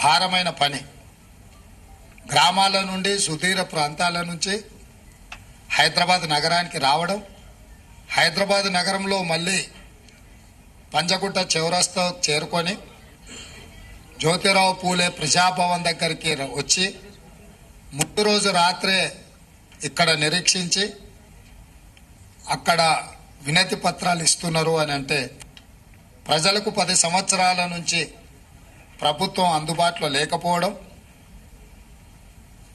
భారమైన పని. గ్రామాల నుండి సుదూర ప్రాంతాల నుంచి హైదరాబాద్ నగరానికి రావడం, హైదరాబాద్ నగరంలో మళ్ళీ పంజగుట్ట చౌరస్తా చేరుకొని జ్యోతిరావు పూలే ప్రజాభవన్ దగ్గరికి వచ్చి ముందు రోజు రాత్రే ఇక్కడ నిరీక్షించి అక్కడ వినతి పత్రాలు ఇస్తున్నారు అని అంటే ప్రజలకు 10 సంవత్సరాల నుంచి ప్రభుత్వం అందుబాటులో లేకపోవడం,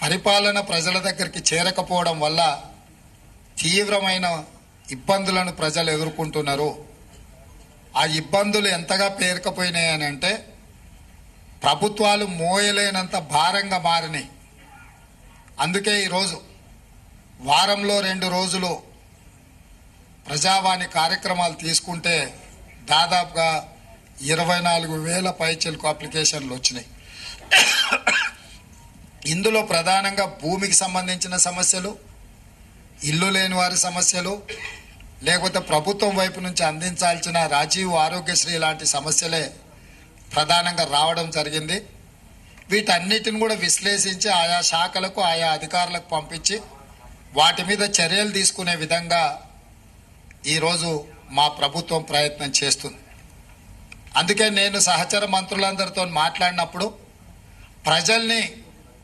పరిపాలన ప్రజల దగ్గరికి చేరకపోవడం వల్ల తీవ్రమైన ఇబ్బందులను ప్రజలు ఎదుర్కొంటున్నారు. ఆ ఇబ్బందులు ఎంతగా పేరుకపోయినాయని అంటే ప్రభుత్వాలు మోయలేనంత భారంగా మారినాయి. అందుకే ఈరోజు వారంలో 2 రోజులు ప్రజావాణి కార్యక్రమాలు తీసుకుంటే దాదాపుగా 24,000 పైచిలకు అప్లికేషన్లు వచ్చినాయి. ఇందులో ప్రధానంగా భూమికి సంబంధించిన సమస్యలు, ఇల్లు లేని వారి సమస్యలు, లేకపోతే ప్రభుత్వం వైపు నుంచి అందించాల్సిన రాజీవ్ ఆరోగ్యశ్రీ లాంటి సమస్యలే ప్రధానంగా రావడం జరిగింది. వీటన్నిటిని కూడా విశ్లేషించి ఆయా శాఖలకు ఆయా అధికారులకు పంపించి వాటి మీద చర్యలు తీసుకునే విధంగా ఈరోజు మా ప్రభుత్వం ప్రయత్నం చేస్తుంది. అందుకే నేను సహచర మంత్రులందరితో మాట్లాడినప్పుడు ప్రజల్ని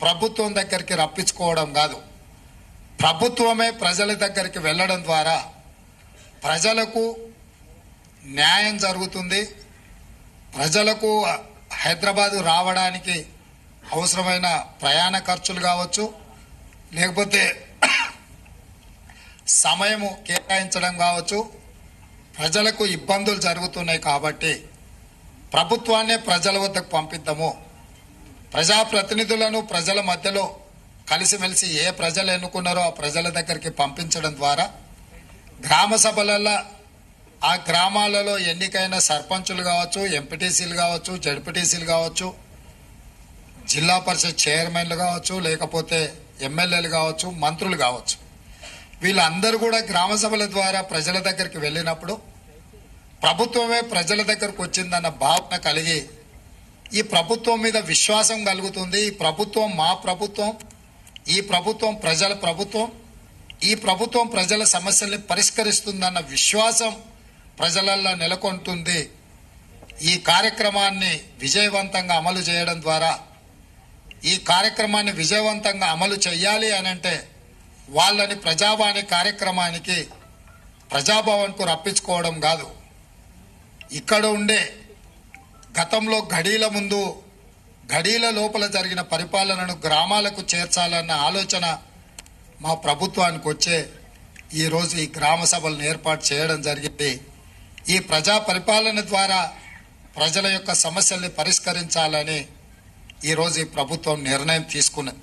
ప్రభుత్వం దగ్గరికి రప్పించుకోవడం కాదు, ప్రభుత్వమే ప్రజల దగ్గరికి వెళ్ళడం ద్వారా ప్రజలకు న్యాయం జరుగుతుంది. ప్రజలకు హైదరాబాదు రావడానికి అవసరమైన ప్రయాణ ఖర్చులు కావచ్చు, లేకపోతే సమయము కేటాయించడం కావచ్చు, ప్రజలకు ఇబ్బందులు జరుగుతున్నాయి. కాబట్టి ప్రభుత్వాన్నే ప్రజల వద్దకు పంపిద్దాము, ప్రజాప్రతినిధులను ప్రజల మధ్యలో కలిసిమెలిసి ఏ ప్రజలు ఎన్నుకున్నారో ఆ ప్రజల దగ్గరికి పంపించడం ద్వారా గ్రామ సభలలో ఆ గ్రామాలలో ఎన్నికైన సర్పంచులు కావచ్చు, ఎంపీటీసీలు కావచ్చు, జడ్పీటీసీలు కావచ్చు, జిల్లా పరిషత్ చైర్మన్లు కావచ్చు, లేకపోతే ఎమ్మెల్యేలు కావచ్చు, మంత్రులు కావచ్చు, వీళ్ళందరూ కూడా గ్రామ సభల ద్వారా ప్రజల దగ్గరికి వెళ్ళినప్పుడు ప్రభుత్వమే ప్రజల దగ్గరకు వచ్చిందన్న భావన కలిగి ఈ ప్రభుత్వం మీద విశ్వాసం కలుగుతుంది. ఈ ప్రభుత్వం మా ప్రభుత్వం, ఈ ప్రభుత్వం ప్రజల ప్రభుత్వం, ఈ ప్రభుత్వం ప్రజల సమస్యల్ని పరిష్కరిస్తుందన్న విశ్వాసం ప్రజలలో నెలకొంటుంది. ఈ కార్యక్రమాన్ని విజయవంతంగా అమలు చేయడం ద్వారా, ఈ కార్యక్రమాన్ని విజయవంతంగా అమలు చేయాలి అని అంటే వాళ్ళని ప్రజావాణి కార్యక్రమానికి ప్రజాభవన్కు రప్పించుకోవడం కాదు, ఇక్కడ ఉండే గతంలో గడీల ముందు గడీల లోపల జరిగిన పరిపాలనను గ్రామాలకు చేర్చాలన్న ఆలోచన మా ప్రభుత్వానికి వచ్చే ఈరోజు ఈ గ్రామ సభలను ఏర్పాటు చేయడం జరిగింది. ఈ ప్రజా పరిపాలన ద్వారా ప్రజల యొక్క సమస్యల్ని పరిష్కరించాలని ఈరోజు ఈ ప్రభుత్వం నిర్ణయం తీసుకున్నది.